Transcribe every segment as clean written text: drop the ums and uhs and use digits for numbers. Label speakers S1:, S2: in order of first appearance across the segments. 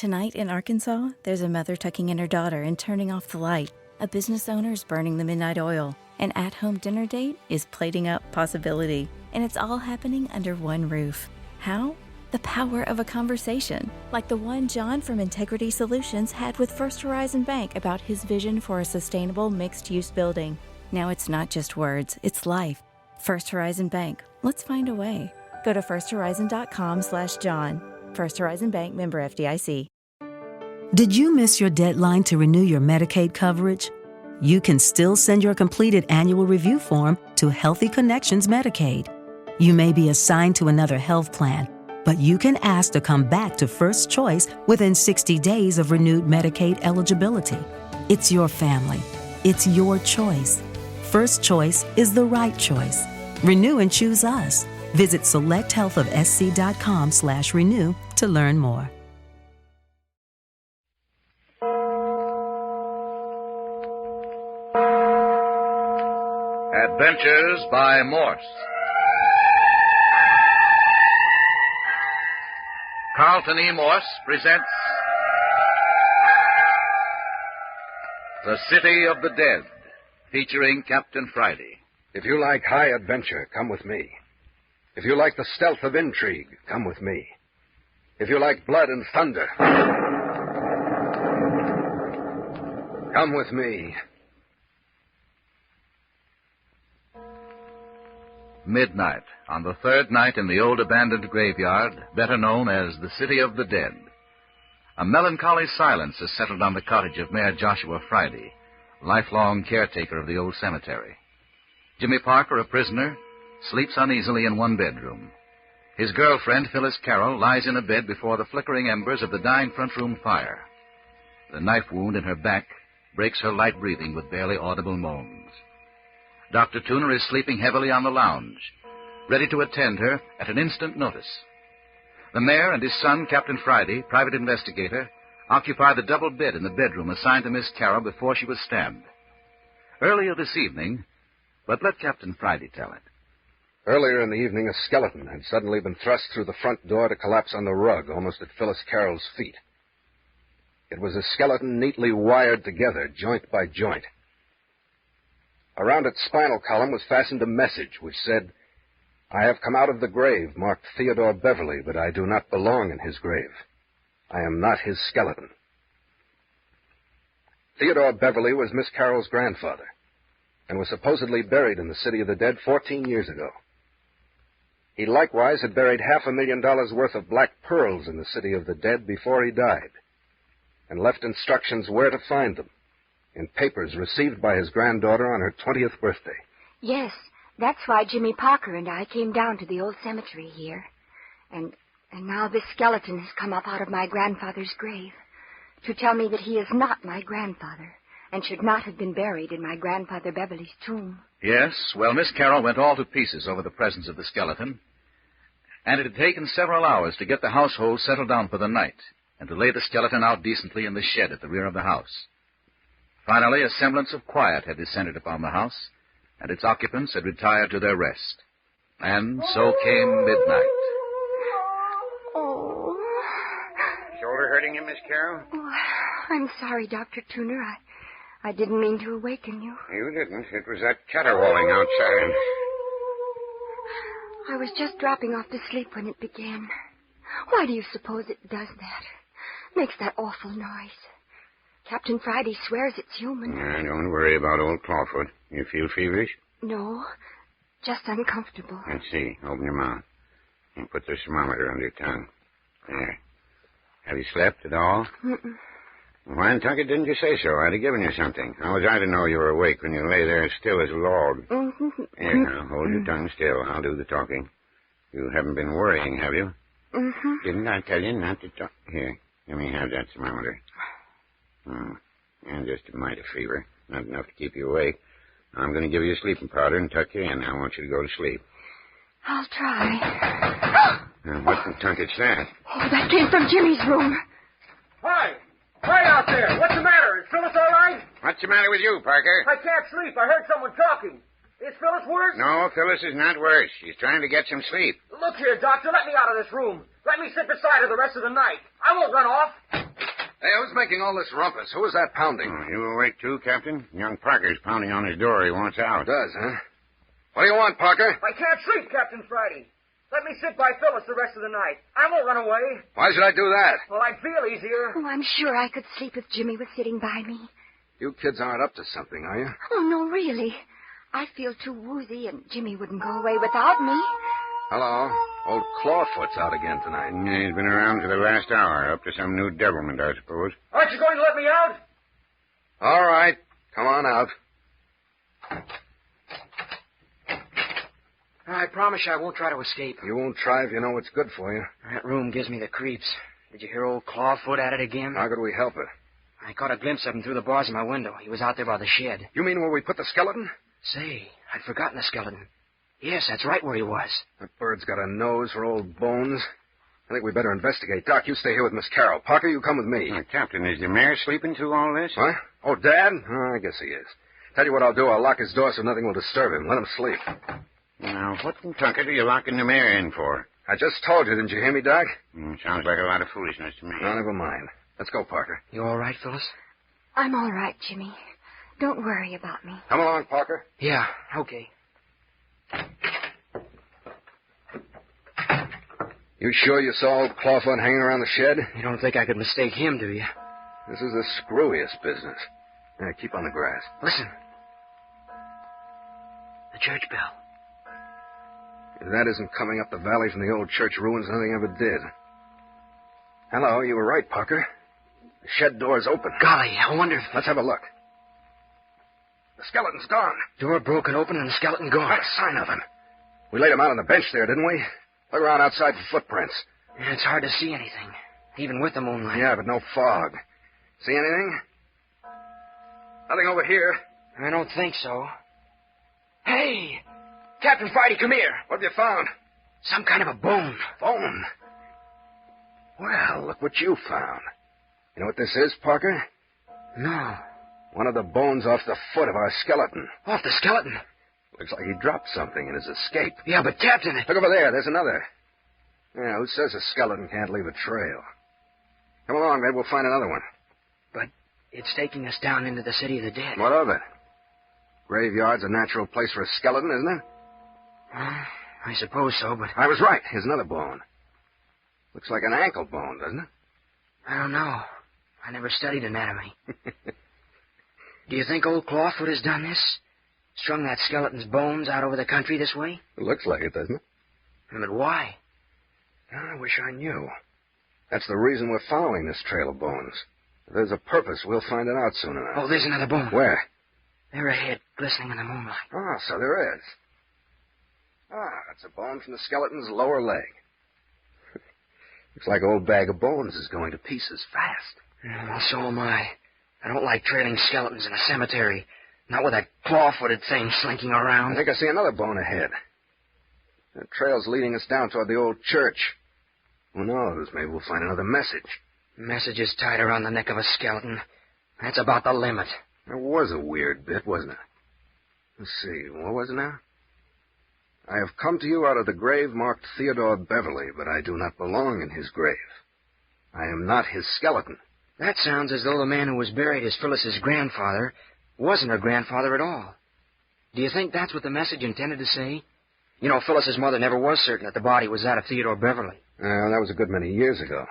S1: Tonight in Arkansas, there's a mother tucking in her daughter and turning off the light. A business owner's burning the midnight oil. An at-home dinner date is plating up possibility. And it's all happening under one roof. How? The power of a conversation, like the one John from Integrity Solutions had with First Horizon Bank about his vision for a sustainable mixed-use building. Now it's not just words, it's life. First Horizon Bank. Let's find a way. Go to firsthorizon.com/John. First Horizon Bank, member FDIC.
S2: Did you miss your deadline to renew your Medicaid coverage? You can still send your completed annual review form to Healthy Connections Medicaid. You may be assigned to another health plan, but you can ask to come back to First Choice within 60 days of renewed Medicaid eligibility. It's your family. It's your choice. First Choice is the right choice. Renew and choose us. Visit selecthealthofsc.com/renew to learn more.
S3: Adventures by Morse. Carlton E. Morse presents The City of the Dead, featuring Captain Friday.
S4: If you like high adventure, come with me. If you like the stealth of intrigue, come with me. If you like blood and thunder, come with me.
S3: Midnight, on the third night in the old abandoned graveyard, better known as the City of the Dead. A melancholy silence has settled on the cottage of Mayor Joshua Friday, lifelong caretaker of the old cemetery. Jimmy Parker, a prisoner, sleeps uneasily in one bedroom. His girlfriend, Phyllis Carroll, lies in a bed before the flickering embers of the dying front room fire. The knife wound in her back breaks her light breathing with barely audible moans. Dr. Tooner is sleeping heavily on the lounge, ready to attend her at an instant notice. The mayor and his son, Captain Friday, private investigator, occupy the double bed in the bedroom assigned to Miss Carroll before she was stabbed. Earlier this evening, but let Captain Friday tell it.
S4: Earlier in the evening, a skeleton had suddenly been thrust through the front door to collapse on the rug almost at Phyllis Carroll's feet. It was a skeleton neatly wired together, joint by joint. Around its spinal column was fastened a message which said, "I have come out of the grave, marked Theodore Beverly, but I do not belong in his grave. I am not his skeleton." Theodore Beverly was Miss Carroll's grandfather and was supposedly buried in the City of the Dead 14 years ago. He likewise had buried $500,000 worth of black pearls in the City of the Dead before he died and left instructions where to find them in papers received by his granddaughter on her 20th birthday.
S5: Yes, that's why Jimmy Parker and I came down to the old cemetery here. And now this skeleton has come up out of my grandfather's grave to tell me that he is not my grandfather and should not have been buried in my grandfather Beverly's tomb.
S3: Yes, well, Miss Carroll went all to pieces over the presence of the skeleton, and it had taken several hours to get the household settled down for the night and to lay the skeleton out decently in the shed at the rear of the house. Finally, a semblance of quiet had descended upon the house, and its occupants had retired to their rest. And so came midnight.
S5: Oh.
S6: Shoulder hurting you, Miss Carroll?
S5: Oh, I'm sorry, Dr. Tooner. I didn't mean to awaken you.
S6: You didn't. It was that caterwauling outside.
S5: I was just dropping off to sleep when it began. Why do you suppose it does that? Makes that awful noise. Captain Friday swears it's human.
S6: Don't worry about old Clawfoot. You feel feverish?
S5: No, just uncomfortable.
S6: Let's see. Open your mouth. And put the thermometer under your tongue. There. Have you slept at all?
S5: Mm-mm.
S6: Why, Nantucket, didn't you say so? I'd have given you something. How was I to know you were awake when you lay there as still as a log?
S5: Mm-hmm.
S6: Here, now, hold your tongue still. I'll do the talking. You haven't been worrying, have you?
S5: Mm-hmm.
S6: Didn't I tell you not to talk? Here, let me have that thermometer. And just a mite of fever. Not enough to keep you awake. I'm going to give you a sleeping powder and tuck you in. I want you to go to sleep.
S5: I'll try.
S6: What in Tunket's that?
S5: Oh, that came from Jimmy's room.
S7: Hi! Hi out there! What's the matter? Is Phyllis all right?
S6: What's the matter with you, Parker?
S7: I can't sleep. I heard someone talking. Is Phyllis worse?
S6: No, Phyllis is not worse. She's trying to get some sleep.
S7: Look here, Doctor. Let me out of this room. Let me sit beside her the rest of the night. I won't run off.
S4: Hey, who's making all this rumpus? Who is that pounding?
S6: Oh, you awake too, Captain? Young Parker's pounding on his door. He wants out.
S4: Does, huh? What do you want, Parker?
S7: I can't sleep, Captain Friday. Let me sit by Phyllis the rest of the night. I won't run away.
S4: Why should I do that?
S7: Well, I'd feel easier.
S5: Oh, I'm sure I could sleep if Jimmy was sitting by me.
S4: You kids aren't up to something, are you?
S5: Oh, no, really. I feel too woozy, and Jimmy wouldn't go away without me.
S4: Hello. Old Clawfoot's out again tonight.
S6: Yeah, he's been around for the last hour, up to some new devilment, I suppose.
S7: Aren't you going to let me out?
S4: All right. Come on out.
S8: I promise you I won't try to escape.
S4: You won't try if you know what's good for you.
S8: That room gives me the creeps. Did you hear old Clawfoot at it again?
S4: How could we help it?
S8: I caught a glimpse of him through the bars of my window. He was out there by the shed.
S4: You mean where we put the skeleton?
S8: Say, I'd forgotten the skeleton. Yes, that's right where he was.
S4: That bird's got a nose for old bones. I think we better investigate. Doc, you stay here with Miss Carroll. Parker, you come with me.
S6: Captain, is the mayor sleeping through all this?
S4: What? Oh, Dad? Oh, I guess he is. Tell you what I'll do. I'll lock his door so nothing will disturb him. Let him sleep.
S6: Now, what in Tucket are you locking the mayor in for?
S4: I just told you, didn't you hear me, Doc?
S6: Sounds like a lot of foolishness to me.
S4: No, never mind. Let's go, Parker.
S8: You all right, Phyllis?
S5: I'm all right, Jimmy. Don't worry about me.
S4: Come along, Parker.
S8: Yeah, okay.
S4: You sure you saw old Clawfoot hanging around the shed?
S8: You don't think I could mistake him, do you?
S4: This is the screwiest business. Yeah, keep on the grass.
S8: Listen. The church bell.
S4: If that isn't coming up the valley from the old church ruins, nothing ever did. Hello, you were right, Parker. The shed door's open.
S8: Golly, I wonder if...
S4: Let's have a look. The skeleton's gone.
S8: Door broken open and the skeleton gone.
S4: Not a sign of him. We laid him out on the bench there, didn't we? Look around outside for footprints.
S8: Yeah, it's hard to see anything, even with the moonlight.
S4: Yeah, but no fog. See anything? Nothing over here.
S8: I don't think so. Hey! Captain Friday, come here.
S4: What have you found?
S8: Some kind of a bone.
S4: Bone? Well, look what you found. You know what this is, Parker?
S8: No.
S4: One of the bones off the foot of our skeleton.
S8: Off the skeleton?
S4: Looks like he dropped something in his escape.
S8: Yeah, but Captain...
S4: Look over there. There's another. Yeah, who says a skeleton can't leave a trail? Come along, maybe we'll find another one.
S8: But it's taking us down into the city of the dead.
S4: What of it? Graveyard's a natural place for a skeleton, isn't it?
S8: I suppose so, but...
S4: I was right. Here's another bone. Looks like an ankle bone, doesn't it?
S8: I don't know. I never studied anatomy. Do you think old Clawfoot has done this? Strung that skeleton's bones out over the country this way?
S4: It looks like it, doesn't it?
S8: But why?
S4: I wish I knew. That's the reason we're following this trail of bones. If there's a purpose, we'll find it out soon enough.
S8: Oh, there's another bone.
S4: Where?
S8: There ahead, glistening in the moonlight.
S4: Oh, so there is. That's a bone from the skeleton's lower leg. Looks like old bag of bones is going to pieces fast.
S8: Well, so am I. I don't like trailing skeletons in a cemetery. Not with that claw-footed thing slinking around.
S4: I think I see another bone ahead. The trail's leading us down toward the old church. Who knows? Maybe we'll find another message.
S8: Messages tied around the neck of a skeleton. That's about the limit.
S4: That was a weird bit, wasn't it? Let's see. What was it now? I have come to you out of the grave marked Theodore Beverly, but I do not belong in his grave. I am not his skeleton.
S8: That sounds as though the man who was buried as Phyllis's grandfather wasn't her grandfather at all. Do you think that's what the message intended to say? You know, Phyllis's mother never was certain that the body was that of Theodore Beverly.
S4: That was a good many years ago.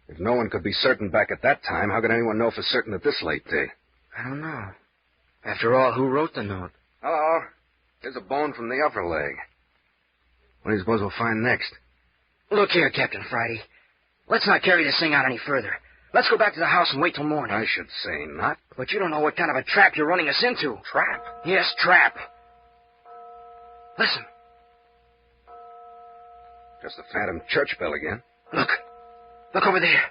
S4: If no one could be certain back at that time, how could anyone know for certain at this late date?
S8: I don't know. After all, who wrote the note?
S4: Hello. Here's a bone from the upper leg. What do you suppose we'll find next?
S8: Look here, Captain Friday. Let's not carry this thing out any further. Let's go back to the house and wait till morning.
S4: I should say not.
S8: But you don't know what kind of a trap you're running us into.
S4: Trap?
S8: Yes, trap. Listen.
S4: Just the phantom church bell again.
S8: Look. Look over there.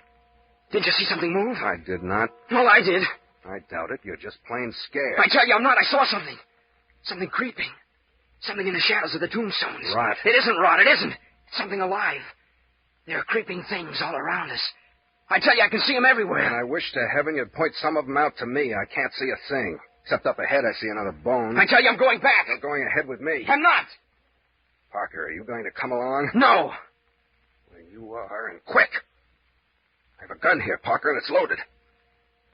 S8: Didn't you see something move?
S4: I did not.
S8: Well, I did.
S4: I doubt it. You're just plain scared.
S8: I tell you, I'm not. I saw something. Something creeping. Something in the shadows of the tombstones.
S4: Rot.
S8: It isn't rot. It isn't. It's something alive. There are creeping things all around us. I tell you, I can see them everywhere.
S4: And I wish to heaven you'd point some of them out to me. I can't see a thing. Except up ahead, I see another bone.
S8: I tell you, I'm going back.
S4: You're going ahead with me.
S8: I'm not.
S4: Parker, are you going to come along?
S8: No.
S4: Well, you are, and quick. I have a gun here, Parker, and it's loaded.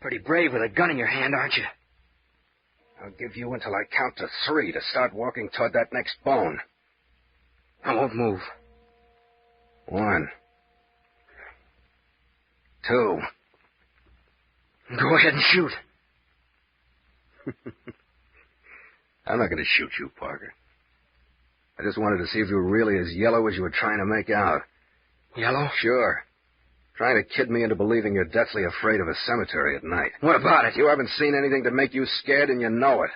S8: Pretty brave with a gun in your hand, aren't you?
S4: I'll give you until I count to 3 to start walking toward that next bone.
S8: I won't move.
S4: 1. 2.
S8: Go ahead and shoot.
S4: I'm not going to shoot you, Parker. I just wanted to see if you were really as yellow as you were trying to make out.
S8: Yellow?
S4: Sure. Trying to kid me into believing you're deathly afraid of a cemetery at night.
S8: What about it?
S4: You haven't seen anything to make you scared, and you know it.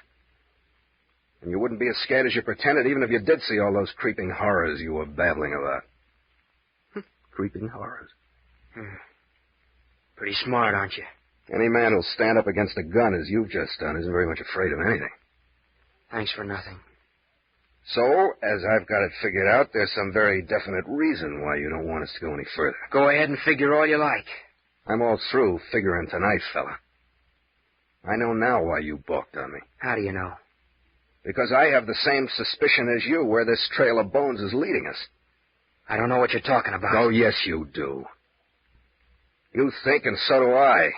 S4: And you wouldn't be as scared as you pretended, even if you did see all those creeping horrors you were babbling about. Creeping horrors.
S8: Pretty smart, aren't you?
S4: Any man who'll stand up against a gun, as you've just done, isn't very much afraid of anything.
S8: Thanks for nothing.
S4: So, as I've got it figured out, there's some very definite reason why you don't want us to go any further.
S8: Go ahead and figure all you like.
S4: I'm all through figuring tonight, fella. I know now why you balked on me.
S8: How do you know?
S4: Because I have the same suspicion as you where this trail of bones is leading us.
S8: I don't know what you're talking about.
S4: Oh, yes, you do. You think, and so do I,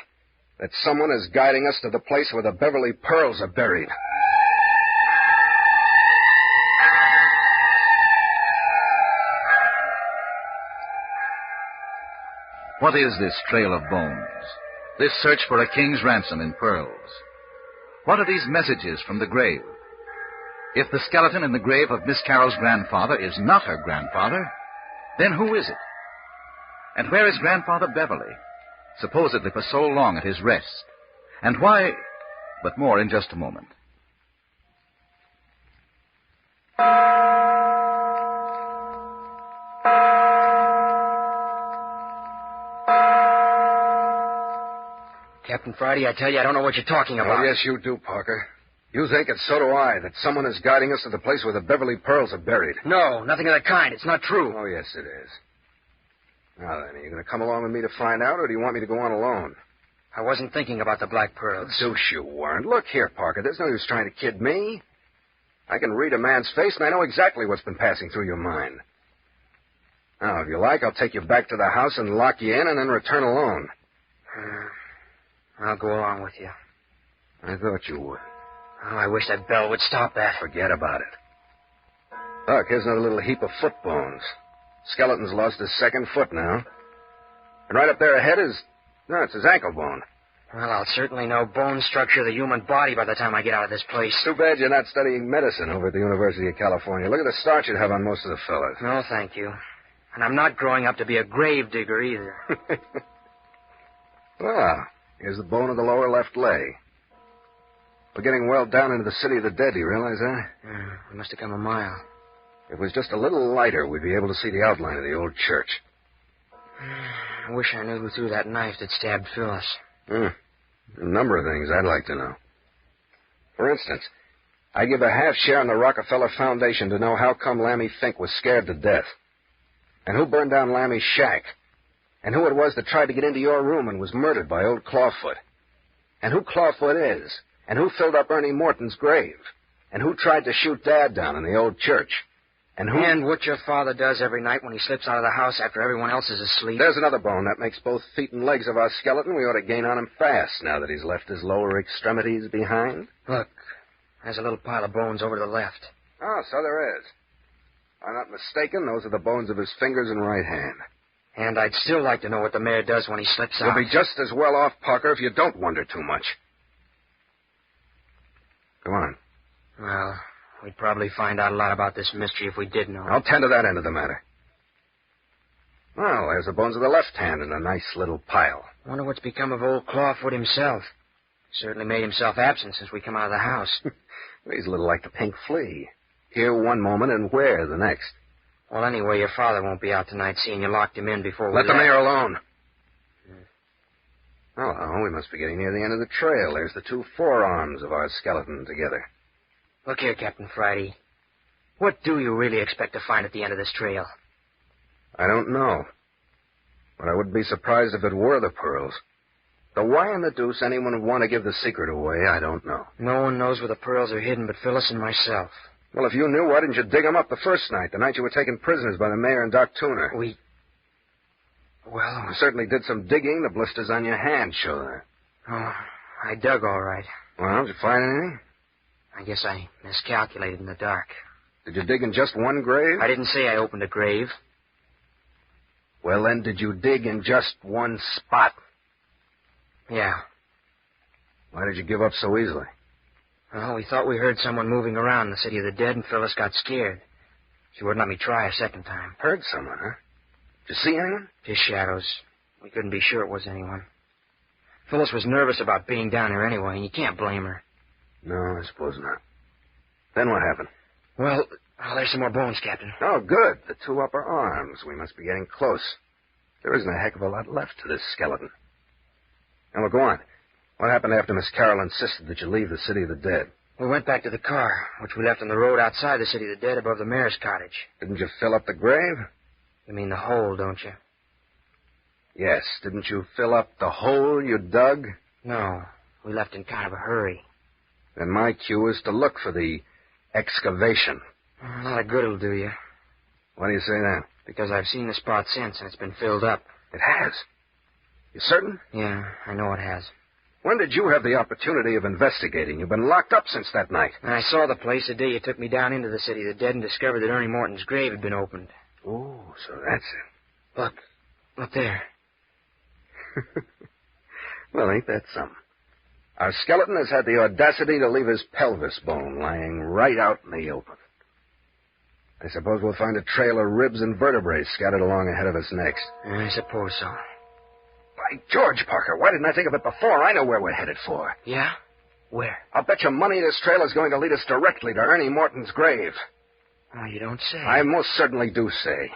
S4: that someone is guiding us to the place where the Beverly pearls are buried.
S3: What is this trail of bones? This search for a king's ransom in pearls? What are these messages from the grave? If the skeleton in the grave of Miss Carroll's grandfather is not her grandfather, then who is it? And where is Grandfather Beverly, supposedly for so long at his rest? And why... But more in just a moment.
S8: Captain Friday, I tell you, I don't know what you're talking about.
S4: Oh, yes, you do, Parker. You think, and so do I, that someone is guiding us to the place where the Beverly pearls are buried.
S8: No, nothing of that kind. It's not true.
S4: Oh, yes, it is. Now then, are you going to come along with me to find out, or do you want me to go on alone?
S8: I wasn't thinking about the black pearls.
S4: Deuce you weren't. Look here, Parker, there's no use trying to kid me. I can read a man's face, and I know exactly what's been passing through your mind. Now, if you like, I'll take you back to the house and lock you in and then return alone.
S8: I'll go along with you.
S4: I thought you would.
S8: Oh, I wish that bell would stop that.
S4: Forget about it. Look, here's another little heap of foot bones. Skeleton's lost his second foot now. And right up there ahead is... No, it's his ankle bone.
S8: Well, I'll certainly know bone structure of the human body by the time I get out of this place.
S4: Too bad you're not studying medicine over at the University of California. Look at the starch you'd have on most of the fellas.
S8: No, thank you. And I'm not growing up to be a grave digger either.
S4: Well, here's the bone of the lower left leg. We're getting well down into the city of the dead, do you realize that?
S8: We must have come a mile.
S4: If it was just a little lighter, we'd be able to see the outline of the old church.
S8: I wish I knew who threw that knife that stabbed Phyllis.
S4: A number of things I'd like to know. For instance, I'd give a half share in the Rockefeller Foundation to know how come Lammy Fink was scared to death. And who burned down Lammy's shack. And who it was that tried to get into your room and was murdered by old Clawfoot. And who Clawfoot is. And who filled up Ernie Morton's grave. And who tried to shoot Dad down in the old church. And who...
S8: And what your father does every night when he slips out of the house after everyone else is asleep.
S4: There's another bone. That makes both feet and legs of our skeleton. We ought to gain on him fast now that he's left his lower extremities behind.
S8: Look, there's a little pile of bones over to the left.
S4: Oh, so there is. If I'm not mistaken, those are the bones of his fingers and right hand.
S8: And I'd still like to know what the mayor does when he slips out.
S4: You'll be just as well off, Parker, if you don't wonder too much. Come on.
S8: Well, we'd probably find out a lot about this mystery if we did know.
S4: I'll tend to that end of the matter. Well, there's the bones of the left hand in a nice little pile.
S8: Wonder what's become of old Clawfoot himself. Certainly made himself absent since we come out of the house.
S4: He's a little like the pink flea. Here one moment and where the next.
S8: Well, anyway, your father won't be out tonight, seeing you locked him in before we
S4: Let the
S8: left.
S4: mayor alone. Oh, we must be getting near the end of the trail. There's the two forearms of our skeleton together.
S8: Look here, Captain Friday. What do you really expect to find at the end of this trail?
S4: I don't know. But I wouldn't be surprised if it were the pearls. Though why in the deuce anyone would want to give the secret away, I don't know.
S8: No one knows where the pearls are hidden but Phyllis and myself.
S4: Well, if you knew, why didn't you dig them up the first night, the night you were taken prisoners by the mayor and Doc Tooner?
S8: Well...
S4: You certainly did some digging. The blisters on your hand show that.
S8: Oh, I dug all right.
S4: Well, did you find anything?
S8: I guess I miscalculated in the dark.
S4: Did you dig in just one grave?
S8: I didn't say I opened a grave.
S4: Well, then, did you dig in just one spot?
S8: Yeah.
S4: Why did you give up so easily?
S8: Well, we thought we heard someone moving around in the city of the dead, and Phyllis got scared. She wouldn't let me try a second time.
S4: Heard someone, huh? Did you see anyone?
S8: Just shadows. We couldn't be sure it was anyone. Phyllis was nervous about being down here anyway, and you can't blame her.
S4: No, I suppose not. Then what happened?
S8: Well, there's some more bones, Captain.
S4: Oh, good. The two upper arms. We must be getting close. There isn't a heck of a lot left to this skeleton. Now, well, go on. What happened after Miss Carroll insisted that you leave the city of the dead?
S8: We went back to the car, which we left on the road outside the city of the dead above the mayor's cottage.
S4: Didn't you fill up the grave?
S8: You mean the hole, don't you?
S4: Yes. Didn't you fill up the hole you dug?
S8: No. We left in kind of a hurry.
S4: Then my cue is to look for the excavation.
S8: Not a good it'll do you.
S4: Why do you say that?
S8: Because I've seen the spot since, and it's been filled up.
S4: It has. You certain?
S8: Yeah, I know it has.
S4: When did you have the opportunity of investigating? You've been locked up since that night.
S8: And I saw the place the day you took me down into the city of the dead and discovered that Ernie Morton's grave had been opened.
S4: Oh, so that's it.
S8: Look. Look there.
S4: Well, ain't that something? Our skeleton has had the audacity to leave his pelvis bone lying right out in the open. I suppose we'll find a trail of ribs and vertebrae scattered along ahead of us next.
S8: I suppose so.
S4: By George, Parker, why didn't I think of it before? I know where we're headed for.
S8: Yeah? Where?
S4: I'll bet you money this trail is going to lead us directly to Ernie Morton's grave.
S8: Oh, you don't say.
S4: I most certainly do say.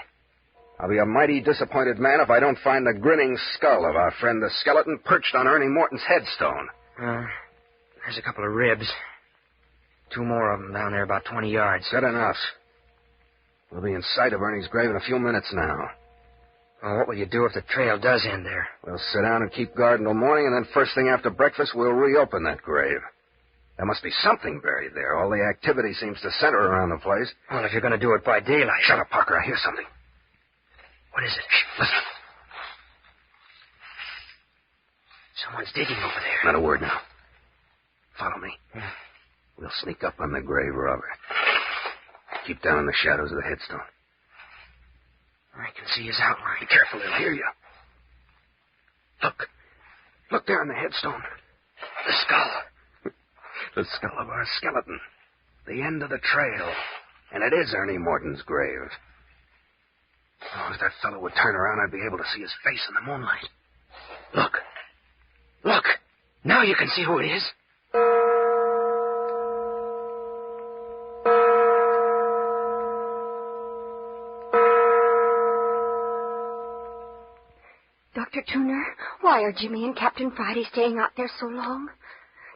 S4: I'll be a mighty disappointed man if I don't find the grinning skull of our friend the skeleton perched on Ernie Morton's headstone.
S8: There's a couple of ribs. 2 more of them down there about 20 yards.
S4: Good enough. We'll be in sight of Ernie's grave in a few minutes now.
S8: Well, what will you do if the trail does end there?
S4: We'll sit down and keep guard until morning, and then first thing after breakfast, we'll reopen that grave. There must be something buried there. All the activity seems to center around the place.
S8: Well, if you're going to do it by daylight...
S4: Shut up, Parker. I hear something.
S8: What is it?
S4: Shh, listen.
S8: Someone's digging over there.
S4: Not a word now. Follow me. We'll sneak up on the grave robber. Keep down in the shadows of the headstone.
S8: I can see his outline.
S4: Be careful, they'll hear you. Look. Look there on the headstone.
S8: The skull.
S4: The skull of our skeleton. The end of the trail. And it is Ernie Morton's grave. Oh, if that fellow would turn around, I'd be able to see his face in the moonlight.
S8: Look. Look. Now you can see who it is.
S5: Dr. Tuner, why are Jimmy and Captain Friday staying out there so long?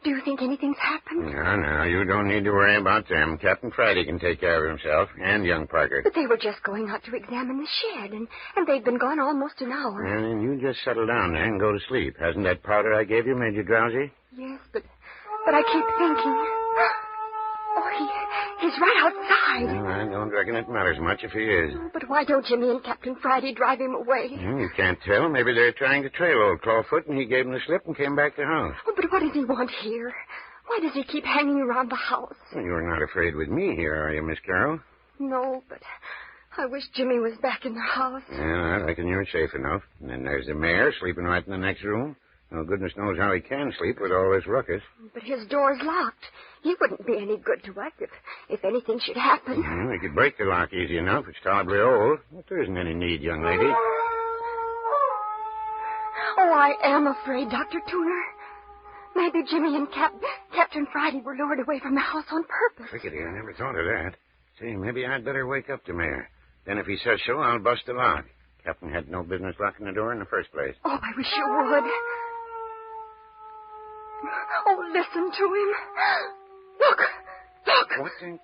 S5: Do you think anything's happened?
S6: No, you don't need to worry about them. Captain Friday can take care of himself, and young Parker.
S5: But they were just going out to examine the shed, and they've been gone almost an hour.
S6: And then you just settle down there and go to sleep. Hasn't that powder I gave you made you drowsy?
S5: Yes, but I keep thinking... Oh, he's right outside.
S6: Well, I don't reckon it matters much if he is.
S5: Oh, but why don't Jimmy and Captain Friday drive him away?
S6: You can't tell. Maybe they're trying to trail old Clawfoot, and he gave him the slip and came back to house.
S5: Oh, but what does he want here? Why does he keep hanging around the house?
S6: Well, you're not afraid with me here, are you, Miss Carroll?
S5: No, but I wish Jimmy was back in the house.
S6: Yeah, I reckon you're safe enough. And then there's the mayor sleeping right in the next room. No goodness knows how he can sleep with all this ruckus.
S5: But his door's locked. He wouldn't be any good to us if anything should happen.
S6: Well, we could break the lock easy enough. It's tolerably old. But there isn't any need, young lady.
S5: Oh, I am afraid, Dr. Tuner. Maybe Jimmy and Captain Friday were lured away from the house on purpose.
S6: Crickety, I never thought of that. Say, maybe I'd better wake up the mayor. Then if he says so, I'll bust the lock. Captain had no business locking the door in the first place.
S5: Oh, I wish you would. Oh, listen to him. Look.
S6: What in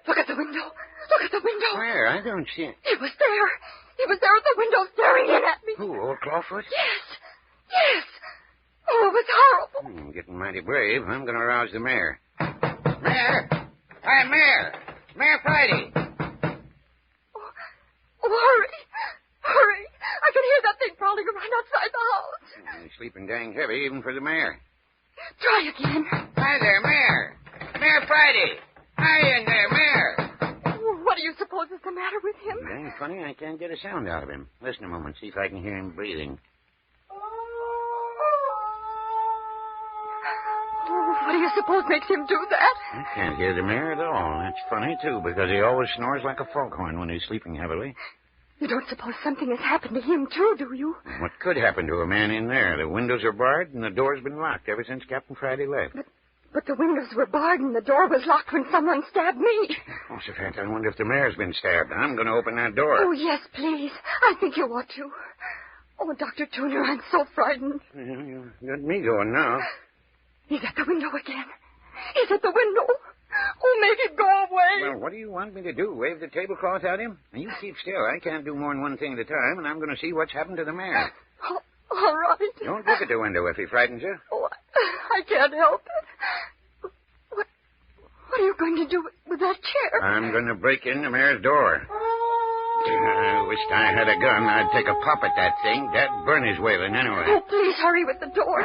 S5: Look at the window. Look at the window.
S6: Where? I don't see it.
S5: He was there. He was there at the window staring in at me.
S6: Who, old Clawfoot?
S5: Yes. Oh, it was horrible.
S6: Getting mighty brave. I'm going to rouse the mayor. Mayor! Hi, Mayor! Mayor Friday!
S5: Oh, hurry. I can hear that thing prowling around outside the house.
S6: He's sleeping dang heavy even for the mayor.
S5: Try again.
S6: Hi there, Mayor. Mayor Friday. Hi in there, Mayor.
S5: What do you suppose is the matter with him?
S6: Dang funny, I can't get a sound out of him. Listen a moment, see if I can hear him breathing.
S5: What do you suppose makes him do that?
S6: I can't hear the mayor at all. That's funny, too, because he always snores like a foghorn when he's sleeping heavily.
S5: You don't suppose something has happened to him, too, do you?
S6: What could happen to a man in there? The windows are barred and the door's been locked ever since Captain Friday left.
S5: But the windows were barred and the door was locked when someone stabbed me.
S6: Oh, Savannah, I wonder if the mayor's been stabbed. I'm going to open that door.
S5: Oh, yes, please. I think you ought to. Oh, Dr. Tuner, I'm so frightened.
S6: You got me going now.
S5: He's at the window again. He's at the window. Oh, make it go away.
S6: Well, what do you want me to do? Wave the tablecloth at him? Now, you keep still. I can't do more than one thing at a time, and I'm going to see what's happened to the mayor.
S5: Oh, all right.
S6: Don't look at the window if he frightens you.
S5: Oh, I can't help it. What are you going to do with that chair?
S6: I'm going to break in the mayor's door. I wished I had a gun. I'd take a pop at that thing. That'd burn his wailing anyway.
S5: Oh, please hurry with the door.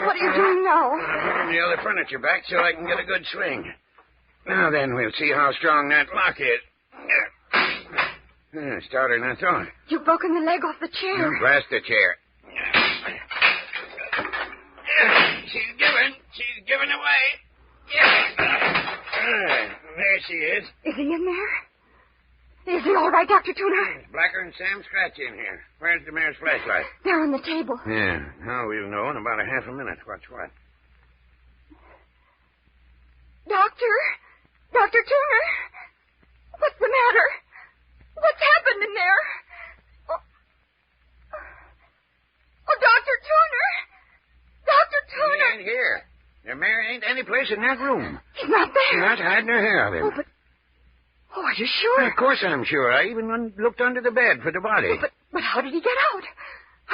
S5: What are you doing now?
S6: I'm putting the other furniture back so I can get a good swing. Now then, we'll see how strong that lock is. It's harder than I thought.
S5: You've broken the leg off the chair.
S6: Blast the chair. She's giving away. There she is.
S5: Is he in there? Is he all right, Dr. Tuner?
S6: It's blacker than Sam Scratch in here. Where's the mayor's flashlight?
S5: There on the table.
S6: Yeah, now we'll know in about a half a minute what's what.
S5: Dr. Tuner? What's the matter? What's happened in there? Oh, Dr. Tuner! Dr. Tuner!
S6: He ain't here. The mayor ain't any place in that room.
S5: He's not there.
S6: She's not hiding her hair of him.
S5: Oh, are you sure?
S6: Of course I'm sure. I even looked under the bed for the body.
S5: Oh, but how did he get out?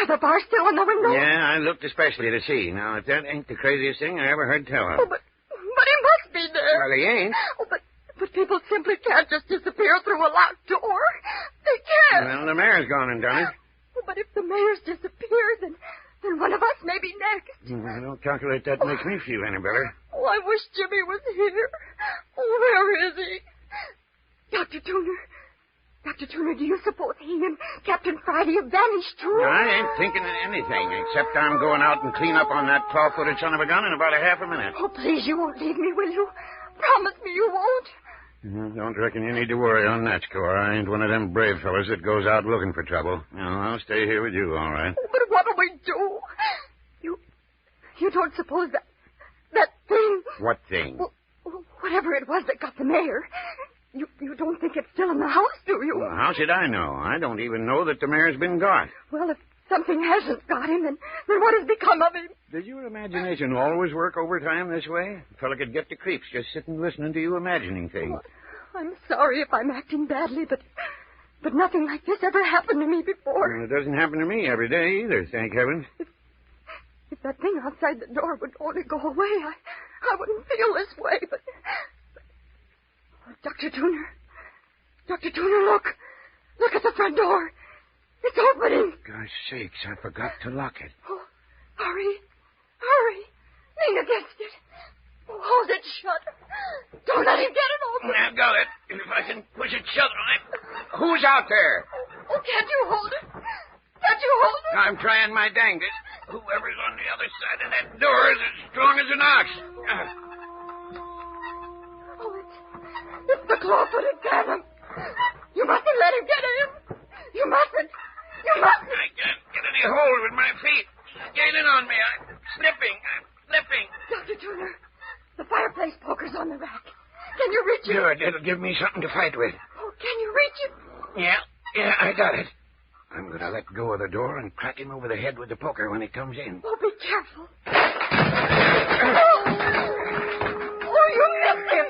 S5: Are the bars still on the window?
S6: Yeah, I looked especially to see. Now, if that ain't the craziest thing I ever heard tell of.
S5: Oh, but he must be there.
S6: Well, he ain't.
S5: Oh, but people simply can't just disappear through a locked door. They can't.
S6: Well, the mayor's gone and done it.
S5: Oh, but if the mayor's disappeared, then one of us may be next.
S6: I don't calculate that makes me feel any better.
S5: Oh, I wish Jimmy was here. Oh, where is he? Dr. Tuner, do you suppose he and Captain Friday have vanished, too?
S6: I ain't thinking of anything, except I'm going out and clean up on that claw-footed son of a gun in about a half a minute.
S5: Oh, please, you won't leave me, will you? Promise me you won't.
S6: Don't reckon you need to worry on that score. I ain't one of them brave fellas that goes out looking for trouble. No, I'll stay here with you, all right.
S5: Oh, but what'll we do? You don't suppose that thing...
S6: What thing?
S5: Well, whatever it was that got the mayor... You don't think it's still in the house, do you?
S6: Well, how should I know? I don't even know that the mayor's been got.
S5: Well, if something hasn't got him, then what has become of him?
S6: Does your imagination always work overtime this way? A fella could get the creeps just sitting listening to you imagining things.
S5: Oh, I'm sorry if I'm acting badly, but nothing like this ever happened to me before.
S6: Well, it doesn't happen to me every day either, thank heavens.
S5: If that thing outside the door would only go away, I wouldn't feel this way, but... Dr. Tuner, look. Look at the front door. It's opening.
S6: Gosh sakes, I forgot to lock it.
S5: Oh, hurry. Lean against it. Oh, hold it shut. Don't let him get it open.
S6: I've got it. If I can push it shut on it. Who's out there?
S5: Oh, can't you hold it? Can't you hold it?
S6: I'm trying my dangest. Whoever's on the other side of that door is as strong as an ox.
S5: It's the claw-footed phantom. You mustn't let him get in. You mustn't.
S6: I can't get any hold with my feet. He's gaining on me. I'm slipping.
S5: Dr. Tuner, the fireplace poker's on the rack. Can you reach it?
S6: Good. It'll give me something to fight with.
S5: Oh, can you reach it?
S6: Yeah, I got it. I'm going to let go of the door and crack him over the head with the poker when he comes in.
S5: Oh, be careful. Oh, you missed him.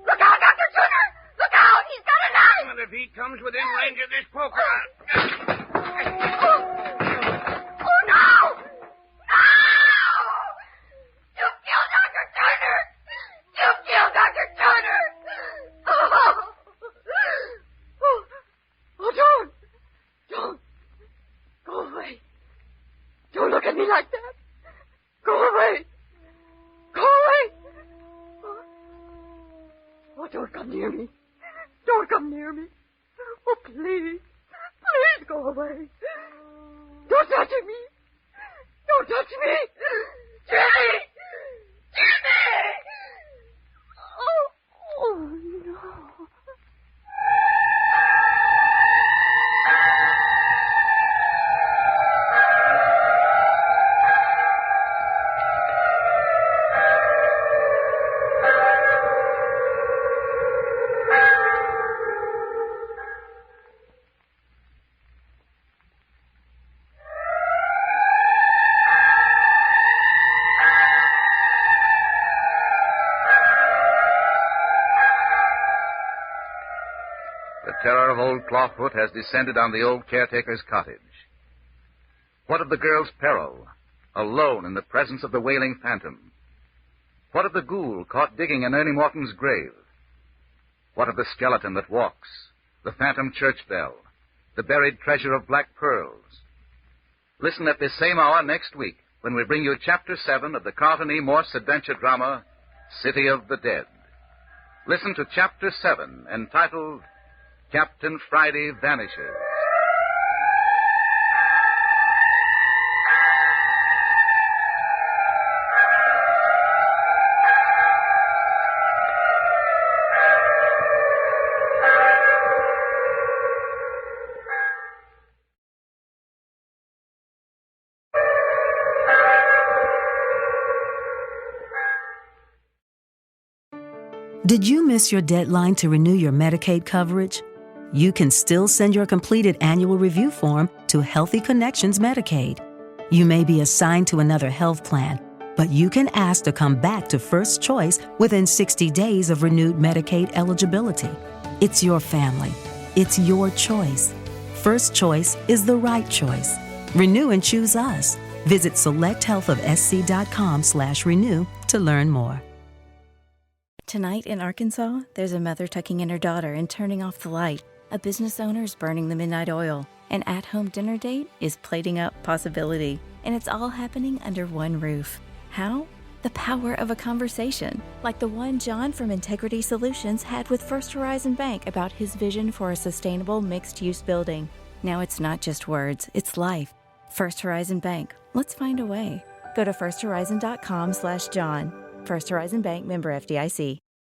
S5: Look out, Dr. Tuner! Look out! He's got a knife!
S6: Well, if he comes within range of this poker,
S5: Oh, no! No! You killed Dr. Turner! You killed Dr. Turner! Oh, don't! Go away. Don't look at me like that. Go away. Go away. Oh, don't come near me. Don't come near me. Oh, please. Please go away. Don't touch me. Don't touch me. Jimmy! Jimmy! Oh, no.
S3: The terror of old Clawfoot has descended on the old caretaker's cottage. What of the girl's peril, alone in the presence of the wailing phantom? What of the ghoul caught digging in Ernie Morton's grave? What of the skeleton that walks, the phantom church bell, the buried treasure of black pearls? Listen at this same hour next week when we bring you Chapter 7 of the Carlton E. Morse adventure drama, City of the Dead. Listen to Chapter 7, entitled Captain Friday Vanishes.
S2: Did you miss your deadline to renew your Medicaid coverage? You can still send your completed annual review form to Healthy Connections Medicaid. You may be assigned to another health plan, but you can ask to come back to First Choice within 60 days of renewed Medicaid eligibility. It's your family. It's your choice. First Choice is the right choice. Renew and choose us. Visit selecthealthofsc.com/renew to learn more.
S1: Tonight in Arkansas, there's a mother tucking in her daughter and turning off the light. A business owner is burning the midnight oil. An at-home dinner date is plating up possibility. And it's all happening under one roof. How? The power of a conversation, like the one John from Integrity Solutions had with First Horizon Bank about his vision for a sustainable mixed-use building. Now it's not just words, it's life. First Horizon Bank. Let's find a way. Go to firsthorizon.com/John. First Horizon Bank, member FDIC.